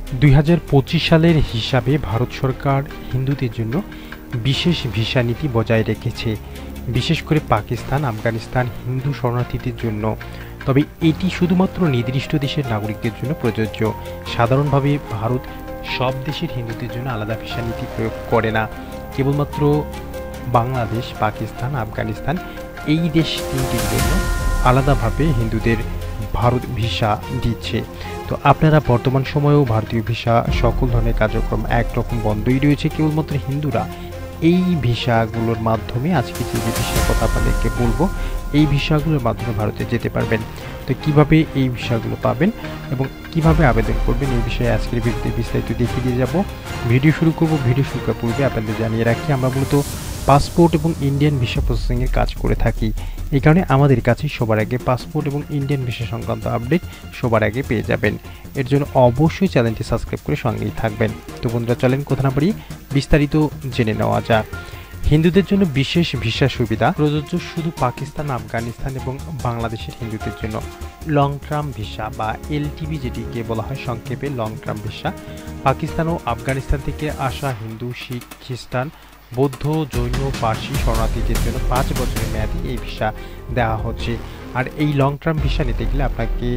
2025 সালের হিসাবে ভারত সরকার হিন্দুদের জন্য বিশেষ ভিসা নীতি বজায় রেখেছে, বিশেষ করে পাকিস্তান, আফগানিস্তান হিন্দু শরণার্থীদের জন্য। তবে এটি শুধুমাত্র নির্দিষ্ট দেশের নাগরিকদের জন্য প্রযোজ্য। সাধারণভাবে ভারত সব দেশের হিন্দুদের জন্য আলাদা ভিসা নীতি প্রয়োগ করে না, কেবলমাত্র বাংলাদেশ, পাকিস্তান, আফগানিস্তান এই দেশ তিনটির জন্য আলাদাভাবে হিন্দুদের ভারত ভিসা দিচ্ছে। তো আপনারা বর্তমান সময়েও ভারতীয় ভিসা সকল ধরনের কার্যক্রম একরকম বন্ধই রয়েছে। কেবলমাত্র হিন্দুরা এই ভিসাগুলোর মাধ্যমে, আজকে যে ভিসার কথা আপনাদেরকে বলবো, এই ভিসাগুলোর মাধ্যমে ভারতে যেতে পারবেন। তো কিভাবে এই ভিসাগুলো পাবেন এবং কিভাবে আবেদন করবেন এই বিষয়ে আজকের ভিডিওতে বিস্তারিত দেখিয়ে দিয়ে যাব। ভিডিও শুরু করব। ভিডিও শুরু করার পূর্বে আপনাদের জানিয়ে রাখি, আমরা মূলত পাসপোর্ট এবং ইন্ডিয়ান ভিসা প্রসেসিংয়ের কাজ করে থাকি। এই কারণে আমাদের কাছে সবার আগে পাসপোর্ট এবং ইন্ডিয়ান ভিসা সংক্রান্ত আপডেট সবার আগে পেয়ে যাবেন। এর জন্য অবশ্যই চ্যানেলটি সাবস্ক্রাইব করে সঙ্গেই থাকবেন। তো বন্ধুরা, চলেন কথা না বাড়িয়ে বিস্তারিত জেনে নেওয়া যাক। হিন্দুদের জন্য বিশেষ ভিসা সুবিধা প্রযোজ্য শুধু পাকিস্তান, আফগানিস্তান এবং বাংলাদেশের হিন্দুদের জন্য। লং টার্ম ভিসা বা এলটিভি, যেটিকে বলা হয় সংক্ষেপে লং টার্ম ভিসা, পাকিস্তান ও আফগানিস্তান থেকে আসা হিন্দু, শিখ, খ্রিস্টান, বৌদ্ধ, জৈন, পার্সি শরণার্থীদের জন্য 5 বছরের মেয়াদী এই ভিসা দেওয়া হচ্ছে। আর এই লং টার্ম ভিসা নিতে গেলে আপনাকে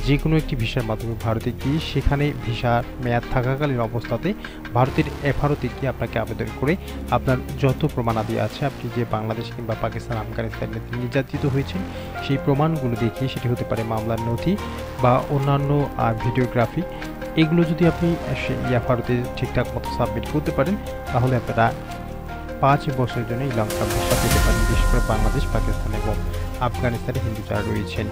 যে কোনো একটি ভিসার মাধ্যমে ভারতে গিয়ে সেখানে ভিসার মেয়াদ থাকাকালীন অবস্থাতে ভারতে গিয়ে আপনাকে আবেদন করে আপনার যত প্রমাণাদি আছে, আপনি যে বাংলাদেশ কিংবা পাকিস্তান, আফগানিস্তানে নির্যাতিত হয়েছেন সেই প্রমাণগুলো দেখিয়ে, সেটি হতে পারে মামলার নথি বা অন্যান্য ভিডিওগ্রাফি, এগুলো যদি আপনি ভারতে ঠিকঠাক মতো সাবমিট করতে পারেন, তাহলে আপনারা 5 বছরের জন্য এই লং টার্ম ভিসা পেতে পারেন। বিশেষ করে বাংলাদেশ, পাকিস্তান এবং আফগানিস্তানে হিন্দু যারা রয়েছেন।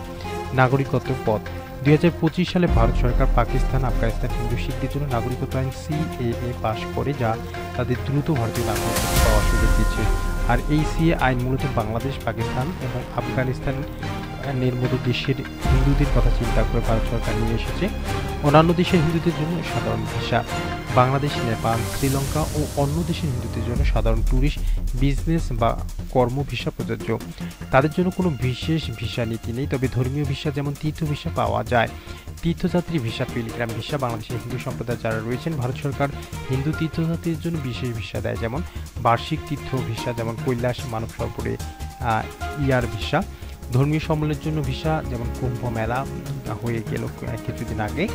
নাগরিকত্ব পদ 2025 সালে ভারত সরকার পাকিস্তান, আফগানিস্তান হিন্দু শিখদের জন্য নাগরিকত্ব আইন CAA পাশ করে, যা তাদের দ্রুত ভারতীয় নাগরিকত্ব পাওয়ার সুযোগ দিচ্ছে। আর এই CAA আইন মূলত বাংলাদেশ, পাকিস্তান এবং আফগানিস্তানের মতো দেশের হিন্দুদের কথা চিন্তা করে ভারত সরকার নিয়ে এসেছে। অন্যান্য দেশের হিন্দুদের জন্য সাধারণ ভিসা, বাংলাদেশ, নেপাল, শ্রীলঙ্কা ও অন্য দেশের হিন্দুদের জন্য সাধারণ ট্যুরিস্ট, বিজনেস বা কর্ম ভিসা প্রযোজ্য। তাদের জন্য কোনো বিশেষ ভিসা নীতি নেই, তবে ধর্মীয় ভিসা যেমন তীর্থ ভিসা পাওয়া যায়। তীর্থযাত্রী ভিসা, পিলগ্রাম ভিসা, বাংলাদেশের হিন্দু সম্প্রদায় যারা রয়েছেন, ভারত সরকার হিন্দু তীর্থযাত্রীদের জন্য বিশেষ ভিসা দেয়, যেমন বার্ষিক তীর্থ ভিসা, যেমন কৈলাস, মানব সরোবরে ইয়ার ভিসা। ধর্মীয় সম্মেলনের জন্য ভিসা, যেমন কুম্ভ মেলা হয়ে গেল কিছুদিন আগে।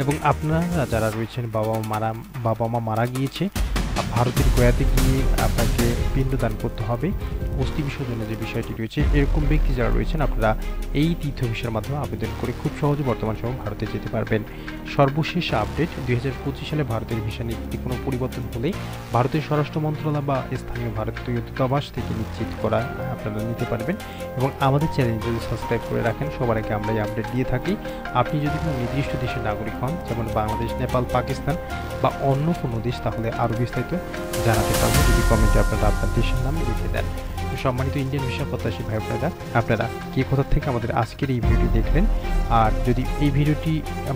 এবং আপনারা যারা রয়েছেন, বাবা মা মারা গিয়েছে, ভারতের গয়াতে গিয়ে আপনাকে পিণ্ডদান করতে হবে, অস্থি বিসর্জনের যে বিষয়টি রয়েছে, এরকম ব্যক্তি যারা রয়েছেন, আপনারা এই তীর্থ ভিসার মাধ্যমে আবেদন করে খুব সহজে বর্তমান সময় ভারতে যেতে পারবেন। সর্বশেষ আপডেট 2025 সালে ভারতের ভিসা নীতিতে কোনো পরিবর্তন হলে ভারতের স্বরাষ্ট্র মন্ত্রণালয় বা স্থানীয় ভারতীয় দূতাবাস থেকে নিশ্চিত করা আপনারা নিতে পারবেন। এবং আমাদের চ্যানেল যদি সাবস্ক্রাইব করে রাখেন, সবার আগে আমরা এই আপডেট দিয়ে থাকি। আপনি যদি কোনো নির্দিষ্ট দেশের নাগরিক হন, যেমন বাংলাদেশ, নেপাল, পাকিস্তান বা অন্য কোনো দেশ, তাহলে আরও বিস্তারিত জানাতে পারবো যদি কমেন্টে আপনারা আপনার দেশের নাম লিখে দেন। তো সম্মানিত ইন্ডিয়ান ভিসা প্রত্যাশী ভাই বোনেরা, আপনারা কে কোথা থেকে আমাদের আজকের এই ভিডিওটি দেখলেন, আর যদি এই ভিডিওটি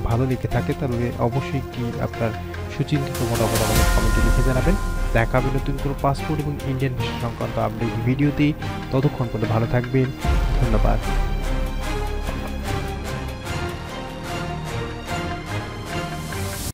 ভালো লেগে থাকে তাহলে অবশ্যই একটি আপনার সুচিন্তিত মতামত আমাদের কমেন্টে লিখে জানাবেন। দেখা হবে নতুন কোনো পাসপোর্ট এবং ইন্ডিয়ান ভিসা সংক্রান্ত আপডেট ভিডিওতে। ততক্ষণ পর্যন্ত ভালো থাকবেন। ধন্যবাদ।